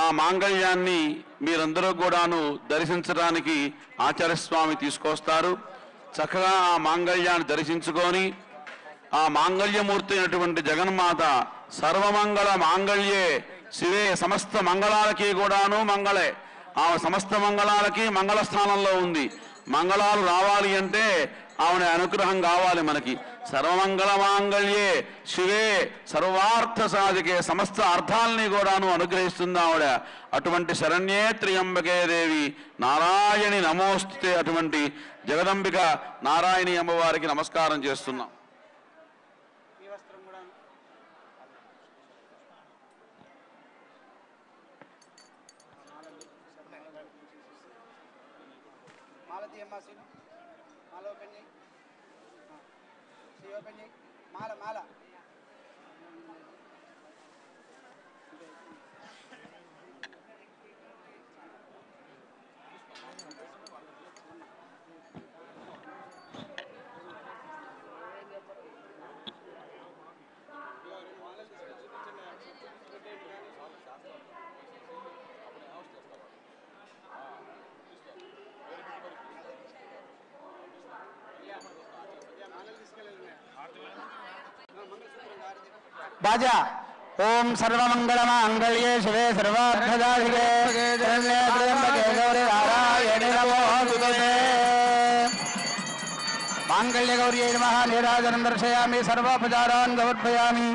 ఆ మాంగళ్యాన్ని మీరందరూ కూడాను దర్శించడానికి ఆచార్య స్వామి తీసుకొస్తారు. చక్కగా ఆ మాంగళ్యాన్ని దర్శించుకొని ఆ మాంగళ్యమూర్తి అయినటువంటి జగన్మాత సర్వమంగళ మాంగళ్యే శివే సమస్త మంగళాలకి కూడాను మంగళే. ఆ సమస్త మంగళాలకి మంగళ స్థానంలో ఉంది. మంగళాలు రావాలి అంటే ఆవిడ అనుగ్రహం కావాలి మనకి. సర్వమంగళ మాంగళ్యే శివే సర్వార్థ సాధికే సమస్త అర్థాలని కూడాను అనుగ్రహిస్తుంది ఆవిడ. అటువంటి శరణ్యే త్ర్యంబకే దేవి నారాయణి నమోస్తుతే. అటువంటి జగదంబిక నారాయణి అమ్మవారికి నమస్కారం చేస్తున్నాం. बाजा ओम सर्वमंगलमांगल्ये शिवे सर्वार्थसाधिके शरण्ये त्र्यंबके गौरी नारायणि नमोस्तुते। मांगल्यगौर्यै नमः। नीराजनं दर्शयामि सर्वोपचारान् समर्पयामि।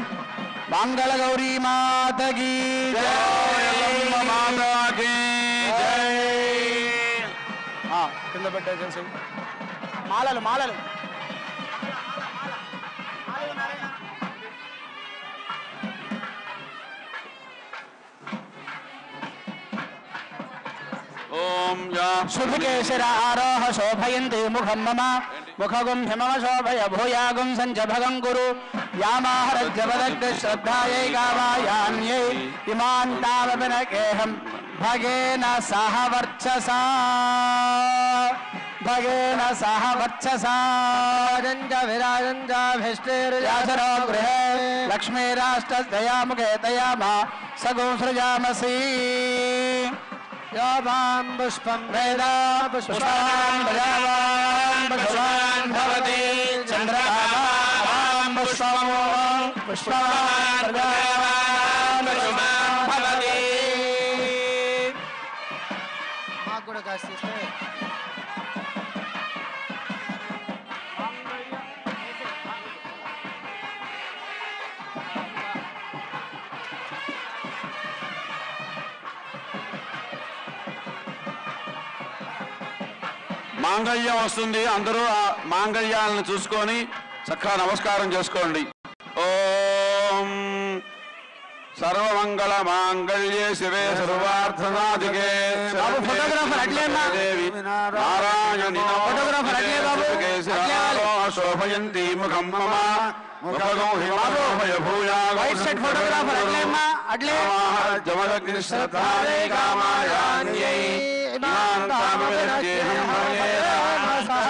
मांगलगौरी माता की जय। माता की जय। हाँ किंद పెట్టేసేసి మాలలు మాలలు ओम या शुभकेशरारोह शोभयन्ति मुखं मम मुखगुं हिमम शोभय भूयागुं सञ्जभगं गुरु यामाहरज्जवदग्ध श्रद्धायै कामायान्यै इमान् तावविनकेहं भगेन सह वर्चसा भगेन सह वर्चसा रञ्ज विराजञ्जाभिष्टेर्यासरो गृहे लक्ष्मीराष्ट्रदयामुखे दयामा सगुं सृजामसि यावां पुष्पं वेदा पुष्पान् प्रजावान् पुष्पान् भवति चन्द्रभावां पुष्पं पुष्पान् प्रजावान् पुष्पान् भवति। मां కూడా కాస్తిస్తే మాంగళ్యం వస్తుంది. అందరూ ఆ మాంగళ్యాలను చూసుకొని చక్కగా నమస్కారం చేసుకోండి. ఓం సర్వమంగళ మాంగళ్యే శివే సర్వార్థసాధికే దేవి నారాయణి శోభయంతి ముఖం మమ ముఖగం హిమాభయ భూయాగ్ని శ్రద్ధాయై కామాయాన్యై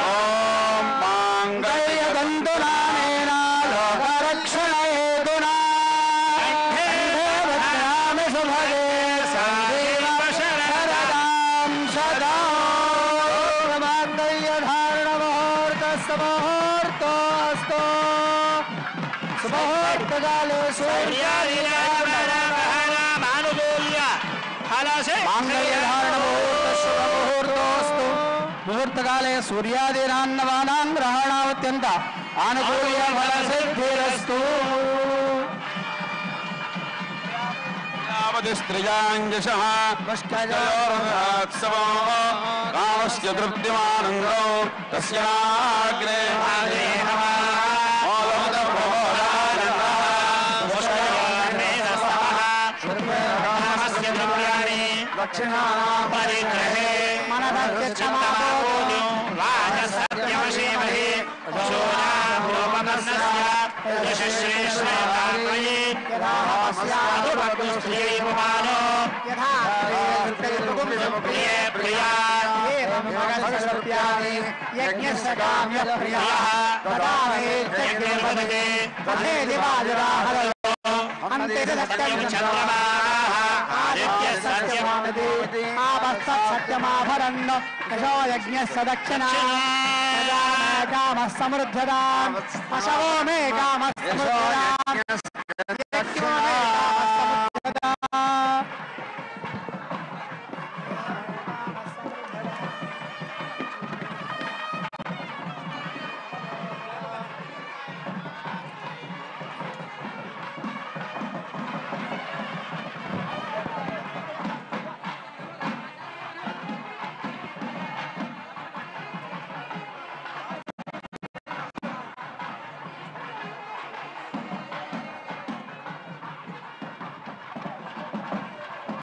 ఓం మాంగళ్యదంతునానేన లోకరక్షణేతునా శుభగే సందేవ శరదాం సదా మాంగళ్యధారణముహూర్తస్తముహూర్తోస్తు సుముహూర్తకాలే సూర్యాదినానుకూల్య మాంగళ్యధారణముహూర్తశుభముహూర్తోస్తు ముహూర్తకాలే సూర్యాదినాన్నవానాం గ్రహణాత్యంత ఆనుకూల్య ఫలసిద్ధిరస్తు। స్త్రియాంజశః కామస్య తృప్తిమానందో తస్యాగ్రే దక్షిణాపరిగ్రహే మనదక్షమాభూతో రాజసత్యమశీమహే శోణాభూపమస్య యశశ్రేష్ఠాత్మయే యథాస్యాదుభక్తుస్త్రియై పుమానో యథా ప్రియే ప్రియా భగవద్స్వరూప్యాని యజ్ఞస్య కామ్య ప్రియః తదామే యజ్ఞే పదతే తదేది వాజరాహరో అంతే సత్యం చంద్రమాః ఆదిత్య సత్య सत्यमाभरन् यशो यज्ञस्य दक्षिणा कामः समृद्धताम् अशवो मे कामः